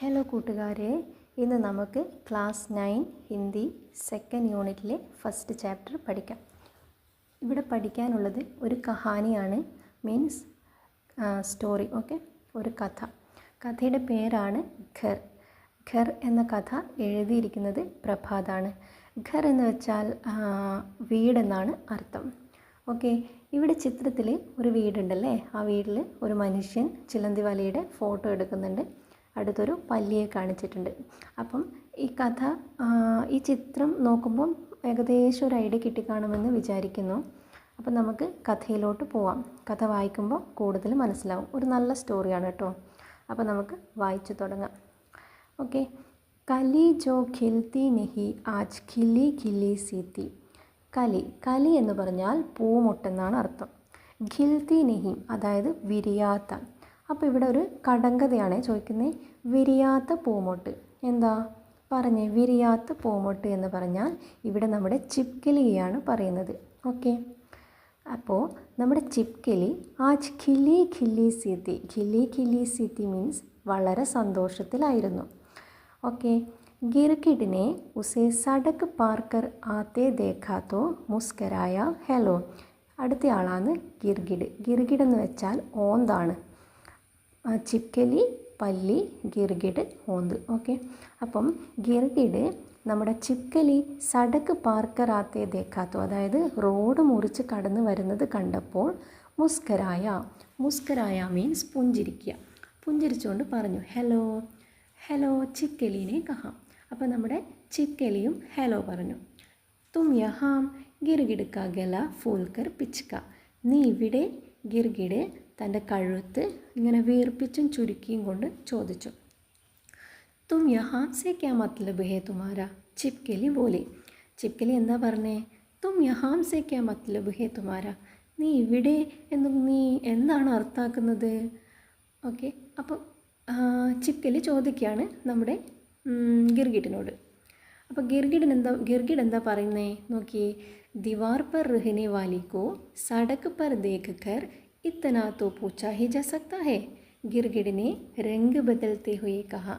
Hello കൂട്ടുകാരെ, ഇന്ന് നമുക്ക് ക്ലാസ് 9 ഹിന്ദി സെക്കൻഡ് യൂണിറ്റിലെ ഫസ്റ്റ് ചാപ്റ്റർ പഠിക്കാം. ഇവിടെ പഠിക്കാനുള്ളത് ഒരു കഹാനിയാണ്, മീൻസ് സ്റ്റോറി. ഓക്കെ, ഒരു കഥയുടെ പേരാണ് ഘർ. ഘർ എന്ന കഥ എഴുതിയിരിക്കുന്നത് പ്രഭാതാണ്. ഘർ എന്ന് വെച്ചാൽ വീടെന്നാണ് അർത്ഥം. ഓക്കെ, ഇവിടെ ചിത്രത്തിൽ ഒരു വീടുണ്ടല്ലേ, ആ വീട്ടിൽ ഒരു മനുഷ്യൻ ചിലന്തി വലയുടെ ഫോട്ടോ എടുക്കുന്നുണ്ട്. അടുത്തൊരു പല്ലിയെ കാണിച്ചിട്ടുണ്ട്. അപ്പം ഈ ചിത്രം നോക്കുമ്പം ഏകദേശം ഒരു ഐഡിയ കിട്ടിക്കാണുമെന്ന് വിചാരിക്കുന്നു. അപ്പം നമുക്ക് കഥയിലോട്ട് പോവാം. കഥ വായിക്കുമ്പോൾ കൂടുതൽ മനസ്സിലാവും. ഒരു നല്ല സ്റ്റോറിയാണ് കേട്ടോ. അപ്പം നമുക്ക് വായിച്ചു തുടങ്ങാം. ഓക്കെ, കലി ജോ ഖിൽത്തി നഹി ആജ് ഖിലി ഖിലി സീത്തി. കലി എന്ന് പറഞ്ഞാൽ പൂമൊട്ടെന്നാണ് അർത്ഥം. ഖിൽത്തി നഹി അതായത് വിരിയാത്ത. അപ്പോൾ ഇവിടെ ഒരു കടങ്കഥയാണ് ചോദിക്കുന്നത്. വിരിയാത്ത പൂമൊട്ട് എന്താ പറഞ്ഞേ? വിരിയാത്ത പൂമൊട്ട് എന്ന് പറഞ്ഞാൽ ഇവിടെ നമ്മുടെ ചിപ്കലിയാണ് പറയുന്നത്. ഓക്കെ, അപ്പോൾ നമ്മുടെ ചിപ്കലി ആജ് ഖിലി ഖിലി സീത്തി. ഖിലി ഖിലി സീത്തി മീൻസ് വളരെ സന്തോഷത്തിലായിരുന്നു. ഓക്കെ, गिरगिट ഉസേ സടക്ക് പാർക്കർ ആത്തേ ദേഖാത്തോ മുസ്കരായ ഹെലോ. അടുത്ത ആളാണ് ഗിർഗിഡ്. ഗിർഗിഡ് എന്ന് വെച്ചാൽ ഓന്താണ്. ചിപ്കലി, പല്ലി, ഗിർഗിഡ്, ഓന്ത്. ഓക്കെ, അപ്പം ഗിർഗിഡ് നമ്മുടെ ചിപ്കലി സടക്ക് പാർക്കർ ആത്തേ ദേഖാത്തോ, അതായത് റോഡ് മുറിച്ച് കടന്നു വരുന്നത് കണ്ടപ്പോൾ മുസ്കരായ മീൻസ് പുഞ്ചിരിക്കുക. പുഞ്ചിരിച്ചുകൊണ്ട് പറഞ്ഞു ഹലോ ഹലോ ചിപ്കലിനെ കഹാം. അപ്പോൾ നമ്മുടെ ചിപ്കലിയും ഹലോ പറഞ്ഞു. തും യഹാം ഗിർഗിഡ് കാ ഗല ഫൂൽക്കർ പിച്ക. നീ ഇവിടെ? ഗിർഗിഡ് തൻ്റെ കഴുത്ത് ഇങ്ങനെ വീർപ്പിച്ചും ചുരുക്കിയും കൊണ്ട് ചോദിച്ചു. തും യഹാം സേ ക്യാ മത്ലബ് ഹേ തുമാര? ചിപ്കലി ബോലി. ചിപ്കലി എന്താ പറഞ്ഞേ? തും യഹാം സേ ക്യാ മത്ലബ് ഹേ തുമാര? നീ ഇവിടെ എന്നും നീ എന്താണ് അർത്ഥാക്കുന്നത്? ഓക്കെ, അപ്പോൾ ചിപ്കലി ചോദിക്കുകയാണ് നമ്മുടെ ഗിർഗിഡിനോട്. അപ്പോൾ ഗിർഗിഡ് എന്താ പറയുന്നേ നോക്കിയേ. ദീവാർ പർ രഹനെ വാലി കോ സടക്ക് പർ ദേഖ് കർ ഇത്തനാ തോ പൂച്ചാ ഹി ജാ സക്താ ഹേ. ഗിർഗിഡിനെ രംഗ് ബദൽത്തെ ഹുയെ കഹാ.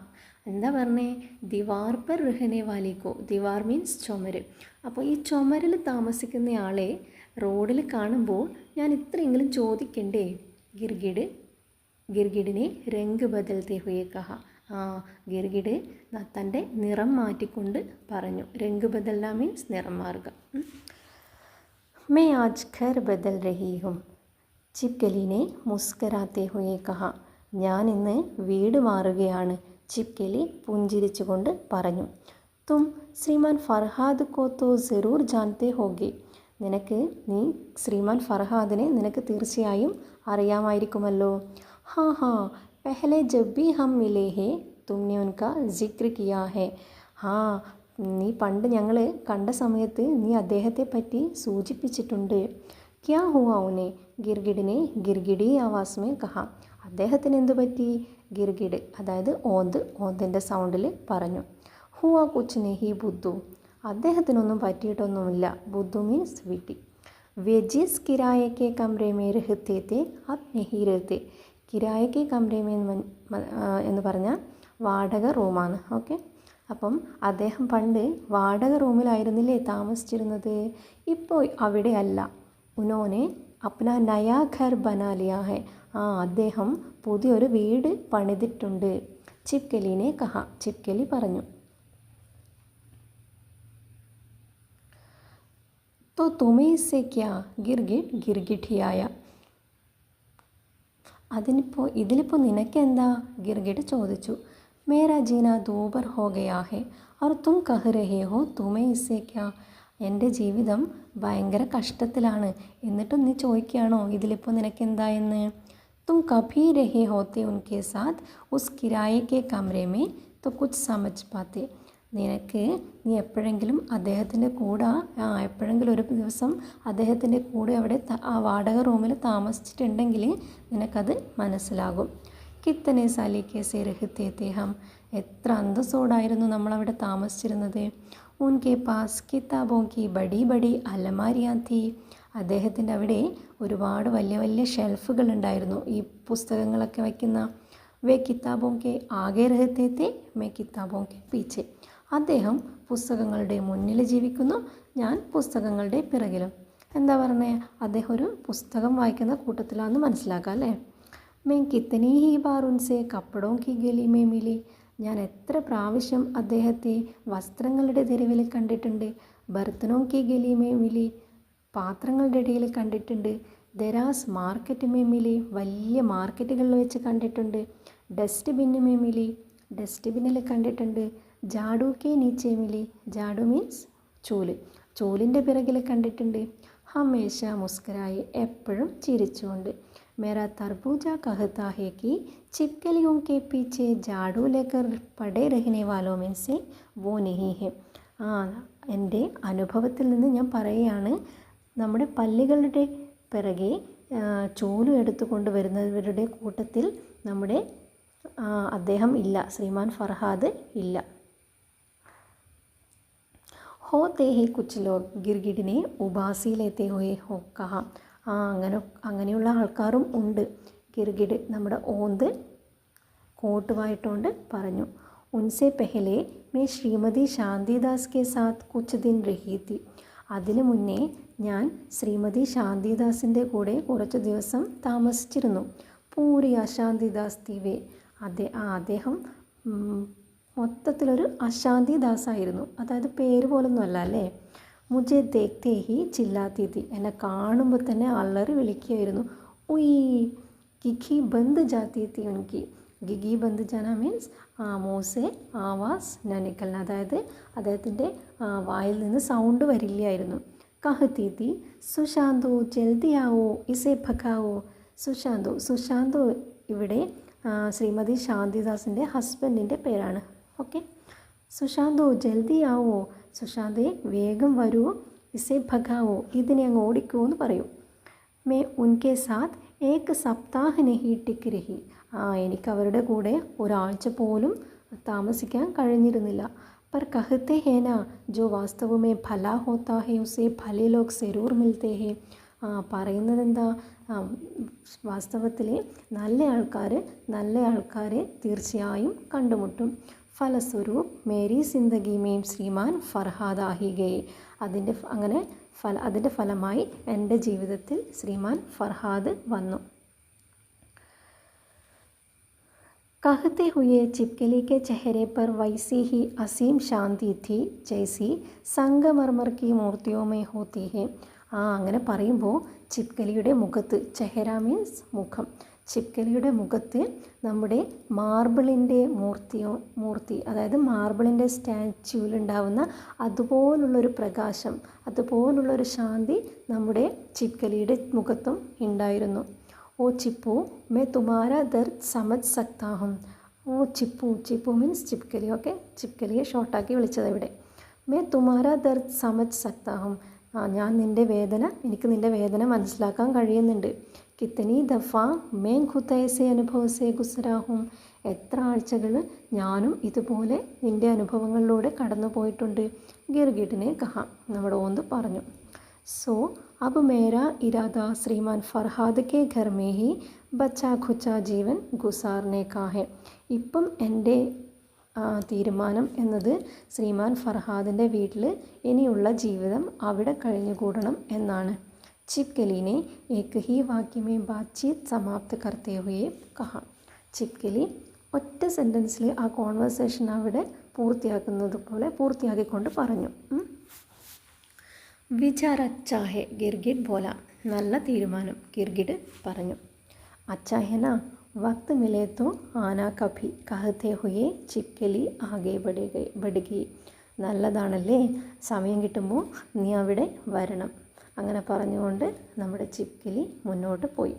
എന്താ പറഞ്ഞേ? ദിവാർ പർ രഹനെ വാലി കോ. ദിവാർ മീൻസ് ചുമര്. അപ്പോൾ ഈ ചുമരിൽ താമസിക്കുന്ന ആളെ റോഡിൽ കാണുമ്പോൾ ഞാൻ ഇത്രയെങ്കിലും ചോദിക്കണ്ടേ? ഗിർഗിഡിനെ രംഗ് ബദൽത്തെ ഹുയെ കഹാ. ഗിർഗിഡ് തൻ്റെ നിറം മാറ്റിക്കൊണ്ട് പറഞ്ഞു. രംഗ് ബദൽന മീൻസ് നിറം മാറുക. മേ ആജ് ഘർ ബദൽ രഹി ഹും ചിപ്കലിനെ മുസ്കരാത്തെ ഹുയെ കഹാ. ഞാൻ ഇന്ന് വീട് മാറുകയാണ്, ചിപ്കലി പുഞ്ചിരിച്ചുകൊണ്ട് പറഞ്ഞു. തും ശ്രീമാൻ ഫർഹാദ് കോ തോ ജറൂർ ജാൻതെ ഹോഗെ. നീ ശ്രീമാൻ ഫർഹാദിനെ നിനക്ക് തീർച്ചയായും അറിയാമായിരിക്കുമല്ലോ. हाँ, पहले जब भी हम मिले हैं तुमने उनका जिक्र किया है. നീ പണ്ട് ഞങ്ങൾ കണ്ട സമയത്ത് നീ അദ്ദേഹത്തെ പറ്റി സൂചിപ്പിച്ചിട്ടുണ്ട്. ക്യാ ഹുവാ ഉനെ? ഗിർഗിഡിനെ ഗിർഗിഡി ആവാസ് മേ കഹാ. അദ്ദേഹത്തിന് എന്തു പറ്റി? ഗിർഗിഡ് അതായത് ഓന്തിൻ്റെ സൗണ്ടിൽ പറഞ്ഞു. ഹുവാ കുച്ച് നെഹി ബുദ്ധു. അദ്ദേഹത്തിനൊന്നും പറ്റിയിട്ടൊന്നുമില്ല. ബുദ്ധു മീൻസ് വീട്ടി. വെജിസ് കിരായക്കെ കമറേ മേ രഹത്തെ തെ അബ് നെഹി രഹത്തെ. കിരായക്ക് കമരമേ എന്ന് പറഞ്ഞാൽ വാടക റൂമാണ്. ഓക്കെ, അപ്പം അദ്ദേഹം പണ്ട് വാടക റൂമിലായിരുന്നില്ലേ താമസിച്ചിരുന്നത്? ഇപ്പോൾ അവിടെയല്ല. ഉനോനെ അപ്ന നയാ ഘർ ബനാ ലിയാ ഹെ. അദ്ദേഹം പുതിയൊരു വീട് പണിതിട്ടുണ്ട്. ചിപ്കലിനെ കഹാ. ചിപ്കലി പറഞ്ഞു. तो तुम्हें इससे क्या? गिरगिटियाया. ഇതിലിപ്പോൾ നിനക്കെന്താ? ഗിർഗിഡ് ചോദിച്ചു. മേരാ ജീന ദൂബർ ഹോ ഗയാ ഹെ और तुम कह रहे हो तुम्हें इससे क्या? എൻ്റെ ജീവിതം ഭയങ്കര കഷ്ടത്തിലാണ്, എന്നിട്ടും നീ ചോദിക്കുകയാണോ ഇതിലിപ്പോൾ നിനക്കെന്താ എന്ന്? തും കഭി രഹേ ഹോത്തെ ഉൻകെ സാത്ത് ഉസ് കിരായ കെ കമരേ മേ തോ കുച്ച് സമജ് പാത്തെ. നീ എപ്പോഴെങ്കിലും അദ്ദേഹത്തിൻ്റെ കൂടെ എപ്പോഴെങ്കിലും ഒരു ദിവസം അദ്ദേഹത്തിൻ്റെ കൂടെ അവിടെ ആ വാടക റൂമിൽ താമസിച്ചിട്ടുണ്ടെങ്കിൽ നിനക്കത് മനസ്സിലാകും. കിത്തനെ സാലിക്കെ സേ രഹത്തെ തെ ഹം. എത്ര അന്തസ്സോടായിരുന്നു നമ്മളവിടെ താമസിച്ചിരുന്നത്. ഉൻകെ പാസ് കിതാബോ കി ബഡി ബഡി അലമാരിയാ തീ. അദ്ദേഹത്തിൻ്റെ അവിടെ ഒരുപാട് വലിയ വലിയ ഷെൽഫുകൾ ഉണ്ടായിരുന്നു, ഈ പുസ്തകങ്ങളൊക്കെ വയ്ക്കുന്ന വേ കിതാബോക്കെ ആകെ രഹത്തെ തേ മേ കിതാബോക്കെ പീछे. അദ്ദേഹം പുസ്തകങ്ങളുടെ മുന്നിൽ ജീവിക്കുന്നു, ഞാൻ പുസ്തകങ്ങളുടെ പിറകിലും. എന്താ പറഞ്ഞേ? അദ്ദേഹം ഒരു പുസ്തകം വായിക്കുന്ന കൂട്ടത്തിലാണെന്ന് മനസ്സിലാക്കാം അല്ലേ? मैं कितनी ही बार उनसे कपड़ों की गली में मिली. ഞാൻ എത്ര പ്രാവശ്യം അദ്ദേഹത്തെ വസ്ത്രങ്ങളുടെ തെരുവിൽ കണ്ടിട്ടുണ്ട്. ബർത്തനോं की गली में मिली, പാത്രങ്ങളുടെ ഇടയിൽ കണ്ടിട്ടുണ്ട്. ദരാസ് മാർക്കറ്റ് മേ മിലി, വലിയ മാർക്കറ്റുകളിൽ വെച്ച് കണ്ടിട്ടുണ്ട്. ഡസ്റ്റ് ബിന്ന് മേ മിലി, ഡസ്റ്റ് ബിന്നിൽ കണ്ടിട്ടുണ്ട്. ജാഡു കെ നീച്ചെ മിലി, ജാഡു മീൻസ് ചൂല്, ചൂലിൻ്റെ പിറകിൽ കണ്ടിട്ടുണ്ട്. ഹമേശ മുസ്കരായി, എപ്പോഴും ചിരിച്ചുകൊണ്ട്. मेरा तरबूजा कहता है कि छिपकलियों के पीछे झाड़ू लेकर पड़े रहने वालों में से वो नहीं है. എൻ്റെ അനുഭവത്തിൽ നിന്ന് ഞാൻ പറയുകയാണ്, നമ്മുടെ പല്ലികളുടെ പിറകെ ചൂല് എടുത്തു കൊണ്ടുവരുന്നവരുടെ കൂട്ടത്തിൽ നമ്മുടെ അദ്ദേഹം ഇല്ല, ശ്രീമാൻ ഫർഹാദ് ഇല്ല. होते ही कुछ लोग गिरगिटिനെ उबासी लेते हुए हो कहा. അങ്ങനെയുള്ള ആൾക്കാരും ഉണ്ട്. ഗിർഗിഡ് നമ്മുടെ ഓന്ത് കോട്ടുവായിട്ടുകൊണ്ട് പറഞ്ഞു. ഉൻസെ പെഹലെ മേ ശ്രീമതി ശാന്തിദാസ് കെ സാത്ത് കുച്ച് ദിൻ രഹി തി. അതിനു മുന്നേ ഞാൻ ശ്രീമതി ശാന്തിദാസിൻ്റെ കൂടെ കുറച്ച് ദിവസം താമസിച്ചിരുന്നു. പൂരി അശാന്തിദാസ് തിവേ, അദ്ദേഹം മൊത്തത്തിലൊരു അശാന്തിദാസായിരുന്നു. അതായത് പേര് പോലൊന്നുമല്ല അല്ലേ. മുझे देखते ही चिल्लाती थी, എന്നെ കാണുമ്പോൾ തന്നെ അലറി വിളിക്കുകയായിരുന്നു. ഉയ് ഗിഗി ബന്ദ് ജാത്തി തി ഉൻകി. ഗിഗി ബന്ദ് ജാന മീൻസ് മോസെ ആവാസ് ന നിക്കൽന, അതായത് അദ്ദേഹത്തിൻ്റെ വായിൽ നിന്ന് സൗണ്ട് വരില്ലായിരുന്നു. കഹത്തി തി സുശാന്തു ജൽദി ആവോ ഇസെ ഭഗാവോ. സുശാന്തു ഇവിടെ ശ്രീമതി ശാന്തിദാസിൻ്റെ ഹസ്ബൻഡിൻ്റെ പേരാണ്. ഓക്കെ, സുശാന്തു ജൽദി ആവോ, സുശാന്തേ വേഗം വരൂ, ഇസെ ഭഗാവോ, ഇതിനെ അങ്ങ് ഓടിക്കൂ എന്ന് പറയൂ. മേ ഉൻകെ സാത്ത് ഏക് സപ്താഹ് നഹി ടിക് രഹി. എനിക്ക് അവരുടെ കൂടെ ഒരാഴ്ച പോലും താമസിക്കാൻ കഴിഞ്ഞിരുന്നില്ല. पर कहते हैं ना जो वास्तव में भला होता है उसे भले लोग जरूर मिलते हैं. പറയുന്നത് എന്താ? വാസ്തവത്തിൽ നല്ല ആൾക്കാരെ തീർച്ചയായും കണ്ടുമുട്ടും. ഫലസ്വരൂപ് മേരി സിന്ദഗി മേം ശ്രീമാൻ ഫർഹാദ് ആഹി ഗയെ. അതിൻ്റെ ഫലമായി എൻ്റെ ജീവിതത്തിൽ ശ്രീമാൻ ഫർഹാദ് വന്നു. कहते हुए छिपकली के चेहरे पर वैसी ही असीम शांति थी जैसी संगमरमर की मूर्तियों में होती है. അങ്ങനെ പറയുമ്പോൾ ചിപ്കലിയുടെ മുഖത്ത്, ചെഹര മീൻസ് മുഖം, ചിപ്കലിയുടെ മുഖത്ത് നമ്മുടെ മാർബിളിൻ്റെ മൂർത്തി, അതായത് മാർബിളിൻ്റെ സ്റ്റാച്യൂവിലുണ്ടാവുന്ന അതുപോലുള്ളൊരു പ്രകാശം, അതുപോലുള്ളൊരു ശാന്തി നമ്മുടെ ചിപ്കലിയുടെ മുഖത്തും ഉണ്ടായിരുന്നു. ഓ ചിപ്പു മേ തുമാര ദർദ് സമജ് സക്താ ഹും. ഓ ചിപ്പു മീൻസ് ചിപ്കലി. ഓക്കെ, ചിപ്കലിയെ ഷോർട്ടാക്കി വിളിച്ചത് ഇവിടെ. മേ തുമാര ദർദ് സമജ് സക്താ ഹും. എനിക്ക് നിൻ്റെ വേദന മനസ്സിലാക്കാൻ കഴിയുന്നുണ്ട്. കിത്തനി ദഫ മേം ഖുദൈസെ അനുഭവസെ ഗുസ്രാഹും. എത്ര ആഴ്ചകൾ ഞാനും ഇതുപോലെ നിൻ്റെ അനുഭവങ്ങളിലൂടെ കടന്നു പോയിട്ടുണ്ട്. ഗിർഗിഡിനെ കഹ, നമ്മുടെ ഓന്ത് പറഞ്ഞു. സോ അബ് മേരാ ഇരാദ ശ്രീമാൻ ഫർഹാദ് കെ ഘർ മേ ഹി ബച്ചാ ഖുച്ചാ ജീവൻ ഗുസാർനെ കാ ഹെ. ഇപ്പം എൻ്റെ തീരുമാനം എന്നത് ശ്രീമാൻ ഫർഹാദിൻ്റെ വീട്ടിൽ ഇനിയുള്ള ജീവിതം അവിടെ കഴിഞ്ഞുകൂടണം എന്നാണ്. ചിപ്കലിനെ ഏക് ഹി വാക്യമേ ബാത്ചീത് സമാപ്ത് കർത്തേ ഹുയെ കഹ. ചിപ്കലി ഒറ്റ സെൻറ്റൻസിൽ ആ കോൺവെർസേഷൻ അവിടെ പൂർത്തിയാക്കിക്കൊണ്ട് പറഞ്ഞു. വിചാർ അച്ഛാ ഹെ ഗിർഗിഡ് ബോല. നല്ല തീരുമാനം, ഗിർഗിഡ് പറഞ്ഞു. അച്ഛാ ഹെ നാ വക്ത് മിലേ തോ ആനാ കഭി കഹത്തെ ഹുയെ ചിപ്കലി ആകെ ബഡ്ഗി. നല്ലതാണല്ലേ, സമയം കിട്ടുമ്പോൾ നീ അവിടെ വരണം. അങ്ങനെ പറഞ്ഞുകൊണ്ട് നമ്മുടെ ചിപ്കലി മുന്നോട്ട് പോയി.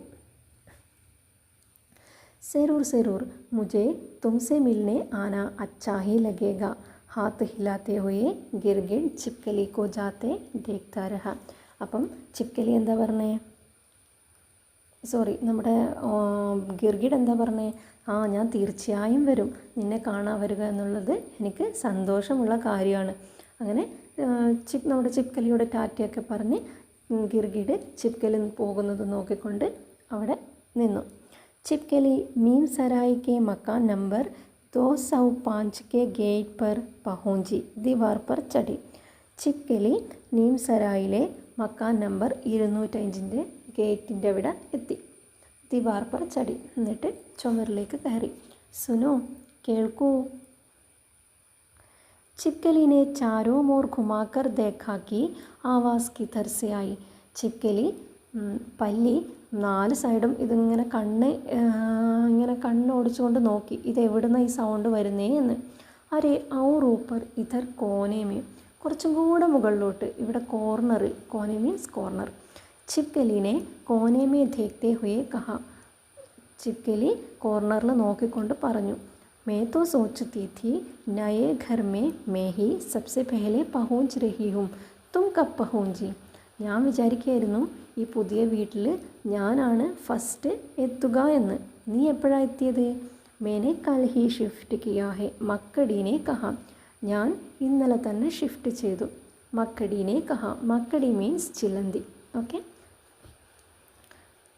സെറൂർ മുझे തുംസെ മിൽനെ ആനാ അച്ഛാ ഹി ലഗേഗ. ഹാത്ത് ഹിലാത്തെ ഹുയെ ഗിർഗിഡ് ചിപ്കലി കോ ജാത്തെ ദേഖ്താ രഹ. അപ്പം ചിപ്കലി എന്താ പറഞ്ഞേ? നമ്മുടെ ഗിർഗിഡ് എന്താ പറഞ്ഞേ? ഞാൻ തീർച്ചയായും വരും, നിന്നെ കാണാൻ വരിക എന്നുള്ളത് എനിക്ക് സന്തോഷമുള്ള കാര്യമാണ്. അങ്ങനെ നമ്മുടെ ചിപ്കലിയുടെ ടാറ്റയൊക്കെ പറഞ്ഞ് ഗിർഗിഡ് ചിപ്കലി പോകുന്നത് നോക്കിക്കൊണ്ട് അവിടെ നിന്നു. छिपकली नीम सराय के मकान नंबर 205 के गेट पर पहुंची, दीवार पर चढ़ी. ചിപ്കലി നീം സരായിലെ മക്കാൻ നമ്പർ 205 ഗേറ്റിൻ്റെ അവിടെ എത്തി. ദീവാർ പർ ചടി, എന്നിട്ട് ചുമരിലേക്ക് കയറി. സുനോ, കേൾക്കൂ. छिपकली ने चारों ओर घुमाकर देखा कि आवाज़ किधर से आई. छिपकലി പല്ലി 4 സൈഡും ഇതിങ്ങനെ ഇങ്ങനെ കണ്ണോടിച്ചുകൊണ്ട് നോക്കി, ഇത് എവിടുന്ന ഈ സൗണ്ട് വരുന്നേ എന്ന്. അരേ ഔർ ഊപ്പർ ഇധർ കോനേമേ, കുറച്ചും കൂടെ മുകളിലോട്ട്, ഇവിടെ കോർണറിൽ, കോനെ മീൻസ് കോർണർ. छिपकലിനെ കോനേമേ ദേഖ്തേ ഹുയേ കഹ, छिपकലി കോർണറിൽ നോക്കിക്കൊണ്ട് പറഞ്ഞു. मैं तो सोचती थी नए घर में मैं ही सबसे पहले पहुंच रही हूँ, तुम कब पहुंची. ഞാൻ വിചാരിക്കുകയായിരുന്നു ഈ പുതിയ വീട്ടിൽ ഞാനാണ് ഫസ്റ്റ് എത്തുക എന്ന്. നീ എപ്പോഴാണ് എത്തിയത്? മേനെ കൽ ഹി ഷിഫ്റ്റ് കിയാ ഹെ, മക്കടീനെ കഹ, ഞാൻ ഇന്നലെ തന്നെ ഷിഫ്റ്റ് ചെയ്തു. മക്കടീനെ കഹ, മക്കടി മീൻസ് ചിലന്തി. ഓക്കെ.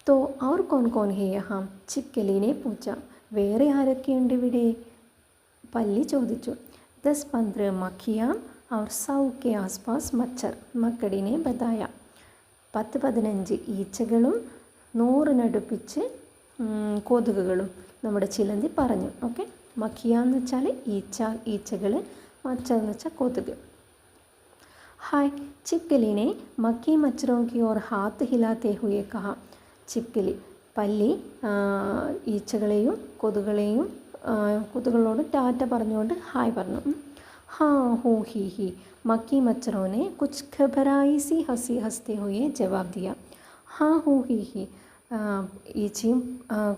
തോ ഔർ കോൻ കോൻ ഹേ യഹാ, छिपकली പൂച്ച, വേറെ ആരൊക്കെയുണ്ട് ഇവിടെ? പല്ലി ചോദിച്ചു. 10-15 മഖിയാ और 100 के आसपास मच्छर, മക്കടിനെ ബതായ. 10-15 ഈച്ചകളും 100-നടുപ്പിച്ച് കൊതുകുകളും നമ്മുടെ ചിലന്തി പറഞ്ഞു. ഓക്കെ. മഖിയ എന്ന് വെച്ചാൽ ഈച്ചകൾ, മച്ചർ എന്ന് വെച്ചാൽ കൊതുക്. ഹായ്, छिपकली മക്കി മച്ചറോं की ओर हाथ हिलाते हुए कहा. छिपकली, പല്ലി ഈച്ചകളെയും കൊതുകുകളോട് ടാറ്റ പറഞ്ഞുകൊണ്ട് ഹായ് പറഞ്ഞു. ഹാ who he he, makki മച്ചറോനെ Cooch ഖബറായി C ഹസി ഹസ്തേ ഹുയെ ജവാബ് ദിയ. ഹാ ഹൂ ഹി ഹി, ഈച്ചയും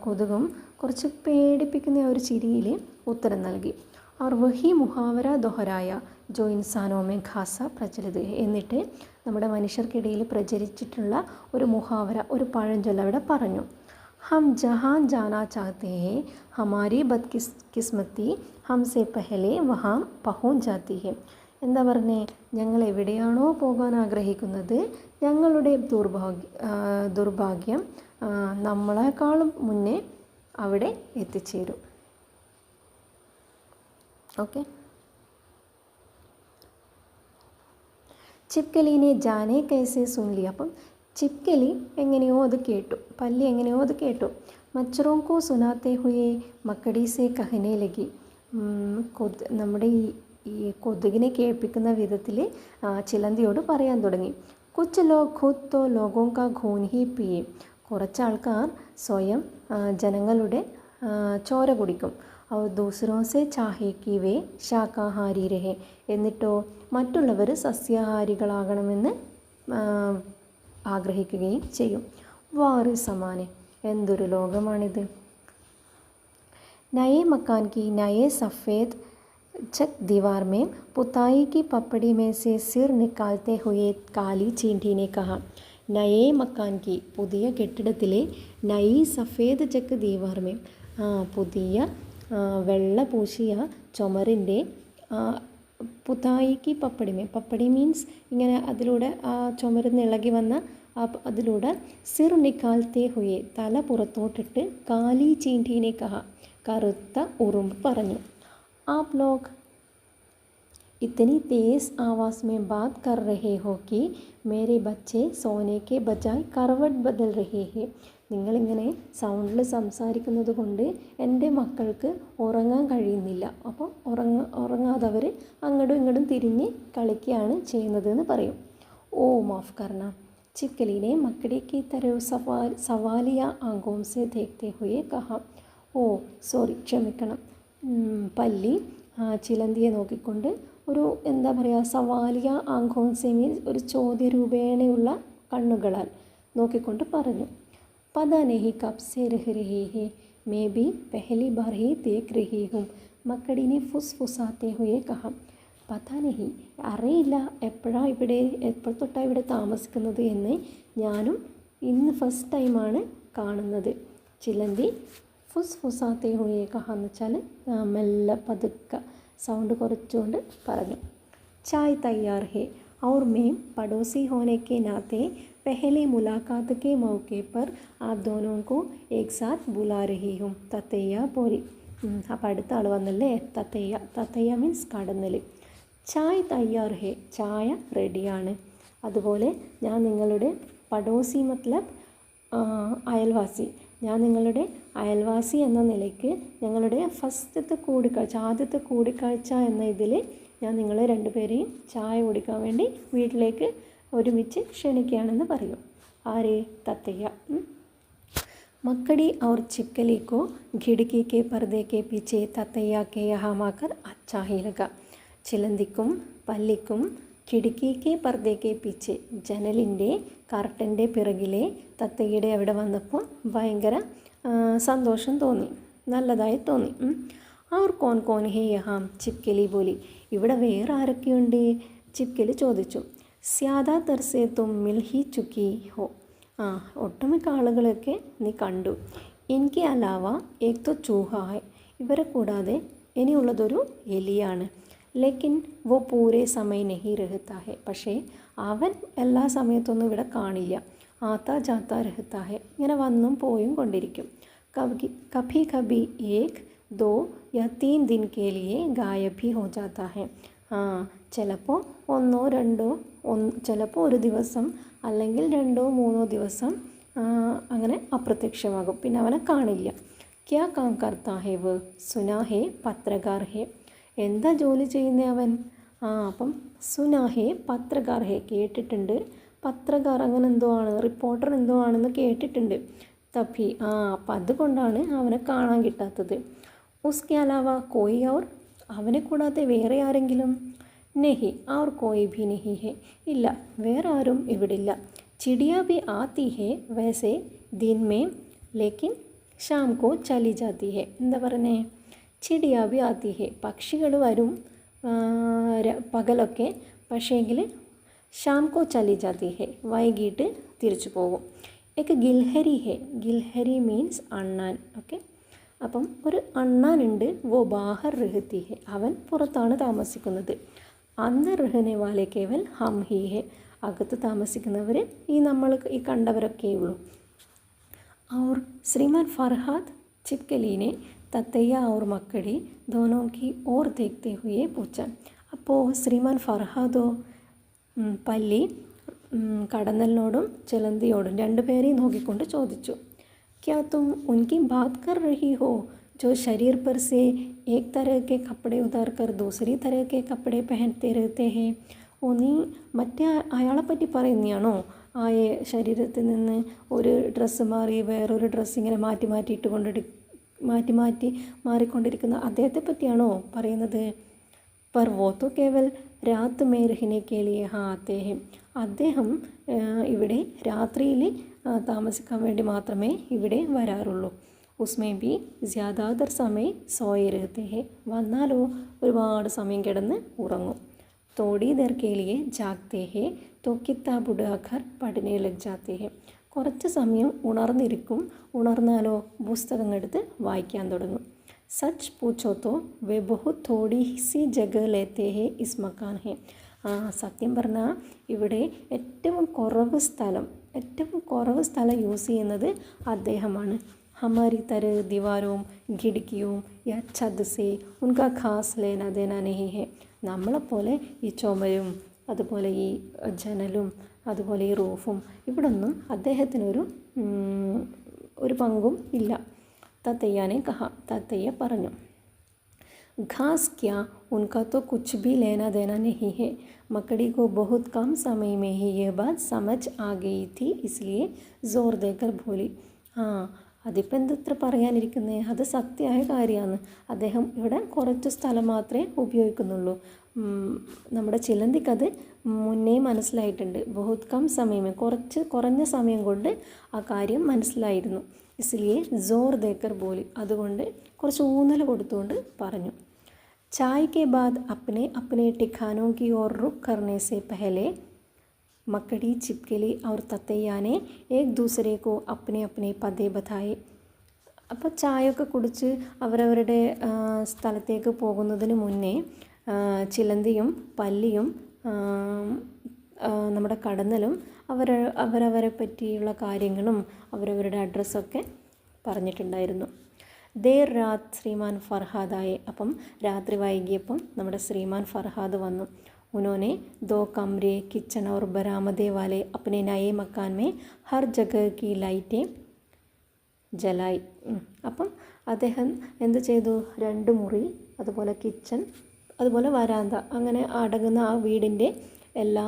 കൊതുകും കുറച്ച് പേടിപ്പിക്കുന്ന ഒരു ചിരിയിൽ ഉത്തരം നൽകി. और वही മുഹാവര ദൊഹരായ ജോ ഇൻസാനോമേ ഖാസ പ്രചലിത്, എന്നിട്ട് നമ്മുടെ മനുഷ്യർക്കിടയിൽ പ്രചരിച്ചിട്ടുള്ള ഒരു മുഹാവര, ഒരു പഴഞ്ചൊല്ല് അവിടെ പറഞ്ഞു. हम जहाँ जाना चाहते हैं हमारी बदकिस्मती हमसे पहले वहाँ पहुँच जाती है. എന്താ പറഞ്ഞേ? ഞങ്ങൾ എവിടെയാണോ പോകാൻ ആഗ്രഹിക്കുന്നത് ഞങ്ങളുടെ ദുർഭാഗ്യം നമ്മളെക്കാളും മുന്നേ അവിടെ എത്തിച്ചേരും. ഓക്കെ. छिपकली ജാനെ കൈസെ സുൻ ലിയ, അപ്പം छिपकली എങ്ങനെയോ അത് കേട്ടു, പല്ലി എങ്ങനെയോ അത് കേട്ടു. മച്ചറോं को सुनाते हुए മക്കടി സെ കഹനെ ലഗി, നമ്മുടെ ഈ കൊതുകിനെ കേൾപ്പിക്കുന്ന വിധത്തിൽ ചിലന്തിയോട് പറയാൻ തുടങ്ങി. കുച്ച് ലോഗ് ഖുദ് തോ ലോഗോं का खून ही पिए, കുറച്ചാൾക്കാർ സ്വയം ജനങ്ങളുടെ ചോര കുടിക്കും. और दूसरों से चाहे कि वे शाकाहारी रहे, എന്നിട്ടോ മറ്റുള്ളവർ സസ്യാഹാരികളാകണമെന്ന് ആഗ്രഹിക്കുകയും ചെയ്യും. വാറി സമാനെ, എന്തൊരു ലോകമാണിത്. നയേ മക്കാൻ കി നയേ സഫേദ് छत दीवार में पुताई की पपड़ी में से सिर निकालते हुए काली चींटी ने कहा. നയേ മക്കാൻ കി, പുതിയ കെട്ടിടത്തിലെ, നയി സഫേദ് ചക്ക് ദീവാർ മേ, പുതിയ വെള്ള പൂശിയ ചുമരിൻ്റെ, പുതായിക്ക് പപ്പടിമേ, പപ്പടി മീൻസ് ഇങ്ങനെ അതിലൂടെ ആ ചുമരുന്ന് ഇളകി വന്ന അതിലൂടെ സിർ നിക്കാൽത്തേ ഹുയെ, തല പുറത്തോട്ടിട്ട് കാലി ചീൻറ്റീനെ കഹ, കറുത്ത ഉറുമ്പ് പറഞ്ഞു. आप लोग इतनी तेज़ आवाज़ में बात कर रहे हो कि मेरे बच्चे सोने के बजाय करवट बदल रहे हैं. നിങ്ങളിങ്ങനെ സൗണ്ടിൽ സംസാരിക്കുന്നത് കൊണ്ട് എൻ്റെ മക്കൾക്ക് ഉറങ്ങാൻ കഴിയുന്നില്ല. അപ്പം ഉറങ്ങാതെ അവർ അങ്ങോട്ടും ഇങ്ങോട്ടും തിരിഞ്ഞ് കളിക്കുകയാണ് ചെയ്യുന്നതെന്ന് പറയും. ഓ മാഫ് കർണ, छिपकली ने मकड़ी की तरह सवालिया आंखों से देखते हुए कहा. ഓ സോറി, ക്ഷമിക്കണം. പല്ലി ചിലന്തിയെ നോക്കിക്കൊണ്ട് ഒരു എന്താ പറയുക, സവാലിയ ആംഖോൻ സെ മീൻസ് ഒരു ചോദ്യരൂപേണയുള്ള കണ്ണുകളാൽ നോക്കിക്കൊണ്ട് പറഞ്ഞു. പതാ നഹി കബ് സെ രഹ് രഹി ഹെ, may be Pehli bar he ദേഖ് രഹി ഹും, മക്കടിനെ ഫുസ് ഫുസാത്തെ ഹുയെ കഹ. പതാ നഹി, അറിയില്ല എപ്പോൾ തൊട്ടാണ് ഇവിടെ താമസിക്കുന്നത് എന്ന്, ഞാനും ഇന്ന് ഫസ്റ്റ് ടൈമാണ് കാണുന്നത്. ചിലന്തി ഫുസ് ഫുസാത്തെ ഹുയെ കഹ എന്ന് വെച്ചാൽ മെല്ലെ പതുക്കെ സൗണ്ട് കുറച്ചുകൊണ്ട് പറഞ്ഞു. ചായ് തയ്യാർ ഹേ, और मैं पड़ोसी होने के नाते पहली मुलाकात के मौके पर आप दोनों को एक साथ बुला रही हूँ. തത്തയ്യ പോരി. അപ്പോൾ അടുത്ത ആൾ വന്നല്ലേ, തത്തയ്യ. തത്തയ്യ മീൻസ് കടന്നൽ. ചായ് തയ്യാർ ഹേ, ചായ റെഡിയാണ്. അതുപോലെ ഞാൻ നിങ്ങളുടെ പടോസി മത്ലബ് അയൽവാസി, ഞാൻ നിങ്ങളുടെ അയൽവാസി എന്ന നിലയ്ക്ക് ഞങ്ങളുടെ ആദ്യത്തെ കൂടിക്കാഴ്ച എന്ന ഇതിൽ ഞാൻ നിങ്ങളെ രണ്ടുപേരെയും ചായ കുടിക്കാൻ വേണ്ടി വീട്ടിലേക്ക് ഒരുമിച്ച് ക്ഷണിക്കുകയാണെന്ന് പറയും. ആരെ? തത്തയ്യ. मकड़ी और छिपकली को खिड़की के पर्दे के पीछे ततैया के यहाँ आकर अच्छा ही लगा. ചിലന്തിക്കും പല്ലിക്കും കിടക്കിക്ക് പർദ്ദയ്ക്ക് പീച്ചെ, ജനലിൻ്റെ കർട്ടൻ്റെ പിറകിലെ തത്തയുടെ അവിടെ വന്നപ്പോൾ ഭയങ്കര സന്തോഷം തോന്നി, നല്ലതായി തോന്നി. അവർ കോൻ കോൻ ഹേ യഹാം, ചിപ്കലി ബോലി. ഇവിടെ വേറെ ആരൊക്കെയുണ്ട്? ചിപ്കലി ചോദിച്ചു. സ്യാദാ തർസേ തും മിൽ ഹി ചുക്കി ഹോ, ഒട്ടുമിക്ക ആളുകളൊക്കെ നീ കണ്ടു. എനിക്ക് അലാവ ഏക് തോ ചൂഹ ഹൈ, ഇവരെ കൂടാതെ ഇനിയുള്ളതൊരു എലിയാണ്. ലേക്കിൻ വോ പൂരേ സമയ നഹി രഹത്താ ഹെ, പക്ഷേ അവൻ എല്ലാ സമയത്തൊന്നും ഇവിടെ കാണില്ല. ആത്താ ജാത്താ രഹത്താ ഹെ, ഇങ്ങനെ വന്നും പോയും കൊണ്ടിരിക്കും. കഭി കഭി ഏക് ദോ യാ തീൻ ദിൻ കെ ലിയെ ഗായബ് ഹി ഹോ ജാത്താ ഹെ. ചിലപ്പോൾ ഒന്നോ രണ്ടോ, ചിലപ്പോൾ ഒരു ദിവസം അല്ലെങ്കിൽ 2-3 ദിവസം അങ്ങനെ അപ്രത്യക്ഷമാകും, പിന്നെ അവനെ കാണില്ല. ക്യാ കാം കർത്താ ഹേ വ, സുനാ ഹേ പത്രകാർ ഹേ, എന്താ ജോലി ചെയ്യുന്ന അവൻ? അപ്പം സുനാ ഹേ പത്രകാർ ഹേ, കേട്ടിട്ടുണ്ട്. പത്രകാർ അങ്ങനെ എന്തോ ആണ്, റിപ്പോർട്ടർ എന്തോ ആണെന്ന് കേട്ടിട്ടുണ്ട്. തഭി, അപ്പം അതുകൊണ്ടാണ് അവനെ കാണാൻ കിട്ടാത്തത്. ഉസ്കെ അലാവ കോയി ഔർ, അവനെ കൂടാതെ വേറെ ആരെങ്കിലും? നെഹി ഔർ കോയി ഭി നെഹി ഹേ, ഇല്ല വേറെ ആരും ഇവിടില്ല. ചിടിയ ഭി ആത്തി ഹേ വൈസെ ദിൻ മേ, ലേക്കിൻ ഷാം കോ ചലി ജാത്തി ഹേ. എന്താ പറഞ്ഞേ? ചിടിയ ഭി ആത്തി ഹേ, പക്ഷികൾ വരും പകലൊക്കെ, പക്ഷേങ്കിൽ ഷാം കോ ചലി ജാത്തി ഹേ, വൈകിട്ട് തിരിച്ചു പോകും. एक ഗിൽഹരി ഹേ, ഗിൽഹരി മീൻസ് അണ്ണാൻ. ഓക്കെ, അപ്പം ഒരു അണ്ണാനുണ്ട്. വോ ബാഹർ രഹത്തി ഹേ, അവൻ പുറത്താണ് താമസിക്കുന്നത്. അന്തർ രഹനെ വാലെ കേവൽ ഹം ഹി ഹേ, അകത്ത് താമസിക്കുന്നവർ നമ്മൾ ഈ കണ്ടവരൊക്കെ ഉള്ളൂ. और श्रीमान फरहाद छिपकली ने ततैया और मकड़ी दोनों की ओर देखते हुए पूछा. അപ്പോൾ ശ്രീമാൻ ഫർഹാദോ, പല്ലി കടന്നലിനോടും ചിലന്തിയോടും രണ്ടുപേരെയും നോക്കിക്കൊണ്ട് ചോദിച്ചു. क्या तुम उनकी बात कर रही हो जो शरीर पर से एक तरह के कपड़े उतार कर दूसरी तरह के कपड़े पहनते रहते हैं? നീ മറ്റേ അയാളെപ്പറ്റി പറയുന്നതാണോ? ശരീരത്തിൽ നിന്ന് ഒരു ഡ്രസ്സ് മാറി വേറൊരു ഡ്രസ്സ് ഇങ്ങനെ മാറ്റി മാറിക്കൊണ്ടിരിക്കുന്ന അദ്ദേഹത്തെ പറ്റിയാണോ പറയുന്നത്? पर वो तो केवल रात में रहने के लिए यहाँ आते हैं, അദ്ദേഹം ഇവിടെ രാത്രിയിൽ താമസിക്കാൻ വേണ്ടി മാത്രമേ ഇവിടെ വരാറുള്ളൂ. ഉസ്മേ ബി ജ്യാദാതർ സമയം സോയെ രഹത്തെ ഹേ, വന്നാലോ ഒരുപാട് സമയം കിടന്ന് ഉറങ്ങും. തോടി ദർ കെ ലിയെ ജാഗ്തേ ഹേ തോ കിതാബ് ഉഠാകർ പഠനെ ലഗ് ജാത്തേ ഹേ, കുറച്ച് സമയം ഉണർന്നിരിക്കും, ഉണർന്നാലോ പുസ്തകം എടുത്ത് വായിക്കാൻ തുടങ്ങും. സച്ച് പൂച്ചോ തോ വേ ബഹുത് തോടി സി ജഗ ലേത്തേ ഹേ ഇസ് മക്കാൻ ഹേ, സത്യം പറഞ്ഞാൽ ഇവിടെ ഏറ്റവും കുറവ് സ്ഥലം യൂസ് ചെയ്യുന്നത് അദ്ദേഹമാണ്. ഹമാരി തര ദിവാരവും ഖിടിക്കിയും യാ ഛദ് സേ ഉൻകാ ഖാസ് ലേന ദേന നഹി ഹേ, നമ്മളെപ്പോലെ ഈ ചുമരും അതുപോലെ ഈ ജനലും അതുപോലെ ഈ റൂഫും ഇവിടൊന്നും അദ്ദേഹത്തിനൊരു പങ്കും ഇല്ല. തത്തയ്യാനെ കഹ, തത്തയ്യ പറഞ്ഞു. घास क्या, उनका तो कुछ भी लेना देना नहीं है. मकड़ी को बहुत कम समय में ही यह बात समझ आ गई थी, इसलिए जोर देकर बोली. അതിപ്പോൾ എന്തത്ര പറയാനിരിക്കുന്നത്, അത് സത്യമായ കാര്യമാണ്. അദ്ദേഹം ഇവിടെ കുറച്ച് സ്ഥലം മാത്രമേ ഉപയോഗിക്കുന്നുള്ളൂ. നമ്മുടെ ചിലന്തിക്കത് മുന്നേ മനസ്സിലായിട്ടുണ്ട്. ബഹുത് കം സമയമേ, കുറഞ്ഞ സമയം കൊണ്ട് ആ കാര്യം മനസ്സിലായിരുന്നു. ഇസ്ലിയെ ജോർ ദേക്കർ ബോലി, അതുകൊണ്ട് കുറച്ച് ഊന്നൽ കൊടുത്തുകൊണ്ട് പറഞ്ഞു. चाय के बाद अपने अपने ठिकानों की ओर रुख करने से पहले मकड़ी, छिपकली और ततैया ने एक दूसरे को अपने अपने पते बताए. അപ്പോൾ ചായയൊക്കെ കുടിച്ച് അവരവരുടെ സ്ഥലത്തേക്ക് പോകുന്നതിന് മുന്നേ ചിലന്തിയും പല്ലിയും നമ്മുടെ കടന്നലും അവരവരെ പറ്റിയുള്ള കാര്യങ്ങളും അവരവരുടെ അഡ്രസ്സൊക്കെ പറഞ്ഞിട്ടുണ്ടായിരുന്നു. ദേർ രാത് ശ്രീമാൻ ഫർഹാദായെ, അപ്പം രാത്രി വൈകിയപ്പം നമ്മുടെ ശ്രീമാൻ ഫർഹാദ് വന്നു. उन्होंने 2 कमरे, किचन और बरामदे वाले अपने नए मकान में हर जगह की लाइटें ജലായി. അപ്പം അദ്ദേഹം എന്ത് ചെയ്തു, 2 മുറി, അതുപോലെ കിച്ചൺ, അതുപോലെ വരാന്ത, അങ്ങനെ അടങ്ങുന്ന ആ വീടിൻ്റെ എല്ലാ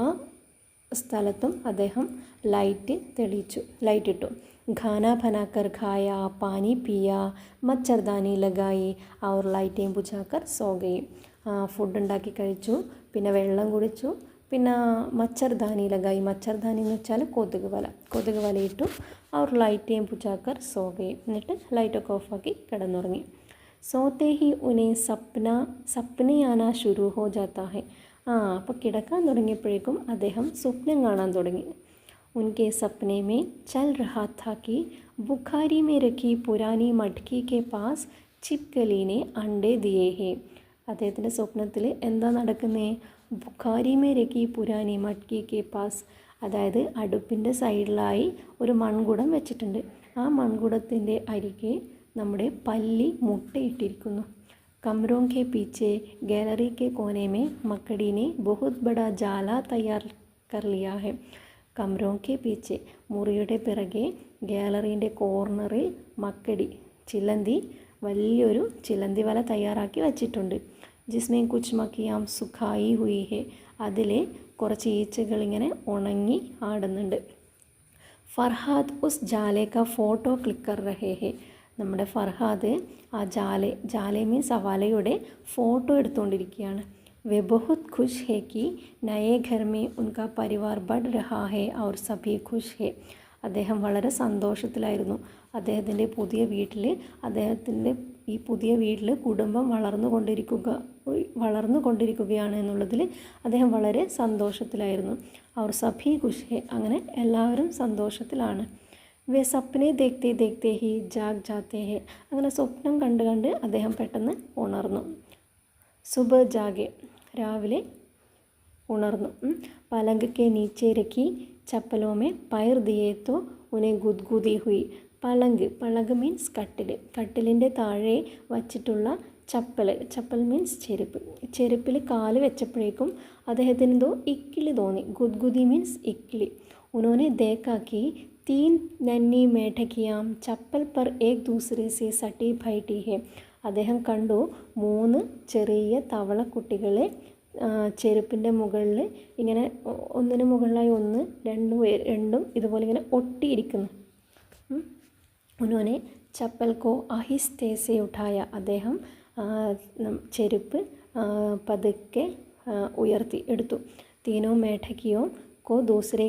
സ്ഥലത്തും അദ്ദേഹം ലൈറ്റ് ഇട്ടു. ഖാന ബനാക്കർ ഖായ, പാനി പിയ, മച്ചർദാനി ലഗായി और लाइटें बुझाकर सो गई. ഫുഡ് ഉണ്ടാക്കി കഴിച്ചു, പിന്നെ വെള്ളം കുടിച്ചു, പിന്നെ മച്ചർദാനി ലഗായി, മച്ചർദാനി എന്ന് വെച്ചാൽ കൊതുക് വലയിട്ടു. അവർ ലൈറ്റേം പുചാക്കർ സോ ഗയി, എന്നിട്ട് ലൈറ്റൊക്കെ ഓഫാക്കി കിടന്നുറങ്ങി. സോത്തെ ഹി ഉനെ സപ്നെ ആനാ ശുരു ഹോ ജാത്താ ഹെ. അപ്പോൾ കിടക്കാൻ തുടങ്ങിയപ്പോഴേക്കും അദ്ദേഹം സ്വപ്നം കാണാൻ തുടങ്ങി. उनके सपने में चल रहा था कि बुखारी में रखी पुरानी मटकी के पास छिपकली ने अंडे दिए हैं. അദ്ദേഹത്തിൻ്റെ സ്വപ്നത്തിൽ എന്താ നടക്കുന്നത്, Bukhari may രഖി Purani മട്കി K pass, അതായത് അടുപ്പിൻ്റെ സൈഡിലായി ഒരു മൺകുടം വെച്ചിട്ടുണ്ട്. ആ മൺകുടത്തിൻ്റെ അരികെ നമ്മുടെ പല്ലി മുട്ടയിട്ടിരിക്കുന്നു. കമരോं के पीछे गैलरी के कोने में मकड़ी ने बहुत बड़ा जाला तैयार कर लिया है. കമരോं के पीछे, മുറിയുടെ പിറകെ ഗാലറീൻ്റെ കോർണറിൽ മക്കടി, ചിലന്തി, വലിയൊരു ചിലന്തി വല തയ്യാറാക്കി വച്ചിട്ടുണ്ട്. ജിസ്മേ കുച്ച് മക്കിയാം സുഖായി ഹുയി ഹെ, അതിൽ കുറച്ച് ഈച്ചകളിങ്ങനെ ഉണങ്ങി ആടുന്നുണ്ട്. ഫർഹാദ് ഉസ് ജാലെ കാ ഫോട്ടോ ക്ലിക്ക് കർ രഹേ ഹെ, നമ്മുടെ ഫർഹാദ് ആ ജാലെ മീൻസ് ആ വലയുടെ ഫോട്ടോ എടുത്തുകൊണ്ടിരിക്കുകയാണ്. वे बहुत खुश है कि नए घर में उनका परिवार बढ़ रहा है और सभी खुश है. അദ്ദേഹം വളരെ സന്തോഷത്തിലായിരുന്നു. അദ്ദേഹത്തിൻ്റെ പുതിയ വീട്ടിൽ കുടുംബം വളർന്നുകൊണ്ടിരിക്കുകയാണ് എന്നുള്ളതിൽ അദ്ദേഹം വളരെ സന്തോഷത്തിലായിരുന്നു. അവർ സഭി ഖുഷ് ഹെ, അങ്ങനെ എല്ലാവരും സന്തോഷത്തിലാണ്. വേ സപ്നെ ദേഖ്തേ ദേഖ്തേ ഹി ജാഗ് ജാത്തേ ഹെ, അങ്ങനെ സ്വപ്നം കണ്ട് അദ്ദേഹം പെട്ടെന്ന് ഉണർന്നു. സുബ ജാഗെ, രാവിലെ ഉണർന്നു. പലങ്ക് കെ നീച്ചെ രഖി ചപ്പലോ മേ പയർ ദിയേ തോ ഉനെ ഗുദ്ഗുദി ഹുയി. പലങ്ക് മീൻസ് കട്ടിലിൻ്റെ താഴെ വച്ചിട്ടുള്ള ചപ്പൽ മീൻസ് ചെരുപ്പിൽ കാല് വെച്ചപ്പോഴേക്കും അദ്ദേഹത്തിന് എന്തോ ഇക്കിളി തോന്നി. ഗുദ്ഗുദി മീൻസ് ഇക്കിളി. ഉനോനെ ദേക്കാക്കി 3 നന്നി മേഠക്കിയാം ചപ്പൽ പർ ഏക് ദൂസരെ സെ സട്ടി ഭൈട്ടി ഹെ. അദ്ദേഹം കണ്ടു 3 ചെറിയ തവളക്കുട്ടികളെ ചെരുപ്പിൻ്റെ മുകളിൽ ഇങ്ങനെ ഒന്നിന് മുകളിലായി ഒന്ന്, രണ്ടും ഇതുപോലെ ഇങ്ങനെ ഒട്ടിയിരിക്കുന്നു. ഉനോനെ ചപ്പൽ കോ ആഹിസ്തേ സെ ഉഠായ, അദ്ദേഹം ചെരുപ്പ് പതുക്കെ ഉയർത്തി എടുത്തു. തീനോ മേഠക്കിയോ കോ ദൂസരെ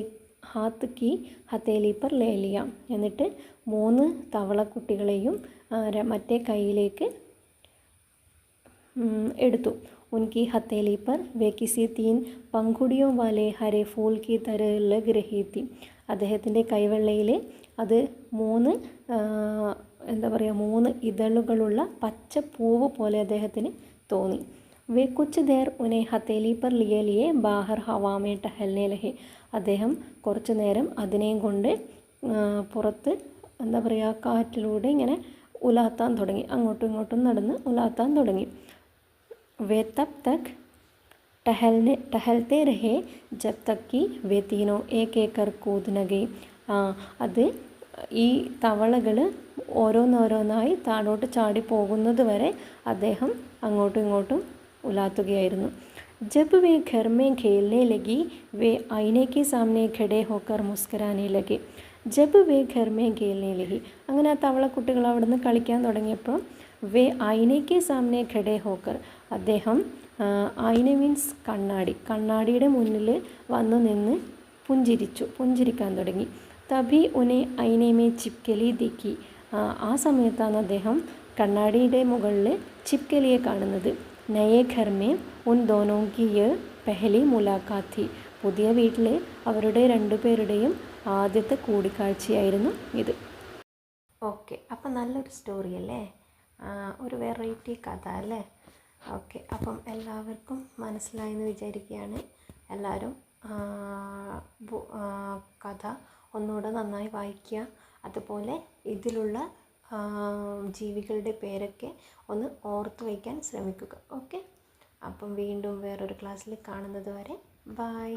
ഹാത്ത് കി ഹത്തേലി പർ ലേ ലിയ, എന്നിട്ട് 3 തവളക്കുട്ടികളെയും മറ്റേ കൈയിലേക്ക് എടുത്തു. ഉൻകി ഹത്തേലി പർ വേ കിസി 3 പങ്കുടിയോ വാലെ ഹരെ ഫൂൽ കി തര ലഗ് രഹി തി. അദ്ദേഹത്തിൻ്റെ കൈവെള്ളയിൽ അത് 3 ഇതളുകളുള്ള പച്ച പൂവ് പോലെ അദ്ദേഹത്തിന് തോന്നി. വേ കുച്ച് ദേർ ഉനെ ഹത്തേലി പർ ലിയെ ബാഹർ ഹവാമേ ടഹൽനെ ലഹെ. അദ്ദേഹം കുറച്ച് നേരം അതിനെയും കൊണ്ട് പുറത്ത് കാറ്റിലൂടെ ഇങ്ങനെ ഉലാത്താൻ തുടങ്ങി, അങ്ങോട്ടും ഇങ്ങോട്ടും നടന്ന് ഉലാത്താൻ തുടങ്ങി. വേ തബ് തക് ടഹൽത്തെ രഹേ ജബ് തക് കി വേ തീനോ ഏക് ഏക്കർ കൂദ് ന ഗയി. അത് ഈ തവളകൾ ഓരോന്നോരോന്നായി താഴോട്ട് ചാടി പോകുന്നത് വരെ അദ്ദേഹം അങ്ങോട്ടും ഇങ്ങോട്ടും ഉലാത്തുകയായിരുന്നു. जब वे घर में खेलने लगी वे आईने के सामने खड़े होकर मुस्कुराने लगे. ജബ് വേ ഘർ മേ ഖേൽനെ ലഹി, അങ്ങനെ ആ തവളക്കുട്ടികൾ അവിടെ നിന്ന് കളിക്കാൻ തുടങ്ങിയപ്പോൾ വേ ഐനയ്ക്ക് സാമനെ ഖഡേ ഹോക്കർ, അദ്ദേഹം ഐന മീൻസ് കണ്ണാടിയുടെ മുന്നിൽ വന്നു നിന്ന് പുഞ്ചിരിക്കാൻ തുടങ്ങി. തഭി ഉനെ ഐനമേ ചിപ്കലി ദിക്കി, ആ സമയത്താണ് അദ്ദേഹം കണ്ണാടിയുടെ മുകളിൽ ചിപ്കലിയെ കാണുന്നത്. നയേ ഘർ മേ ഉൻ ദോനോ കി യേ പെഹലി മുലാഖാത്ത് ഥി, പുതിയ വീട്ടിൽ അവരുടെ 2 പേരുടെയും ആദ്യത്തെ കൂടിക്കാഴ്ചയായിരുന്നു ഇത്. ഓക്കെ, അപ്പം നല്ലൊരു സ്റ്റോറി അല്ലേ, ഒരു വെറൈറ്റി കഥ അല്ലേ. ഓക്കെ, അപ്പം എല്ലാവർക്കും മനസ്സിലായെന്ന് വിചാരിക്കുകയാണ്. എല്ലാവരും കഥ ഒന്നുകൂടെ നന്നായി വായിക്കുക. അതുപോലെ ഇതിലുള്ള ജീവികളുടെ പേരൊക്കെ ഒന്ന് ഓർത്ത് വയ്ക്കാൻ ശ്രമിക്കുക. ഓക്കെ, അപ്പം വീണ്ടും വേറൊരു ക്ലാസ്സിൽ കാണുന്നത് വരെ ബൈ.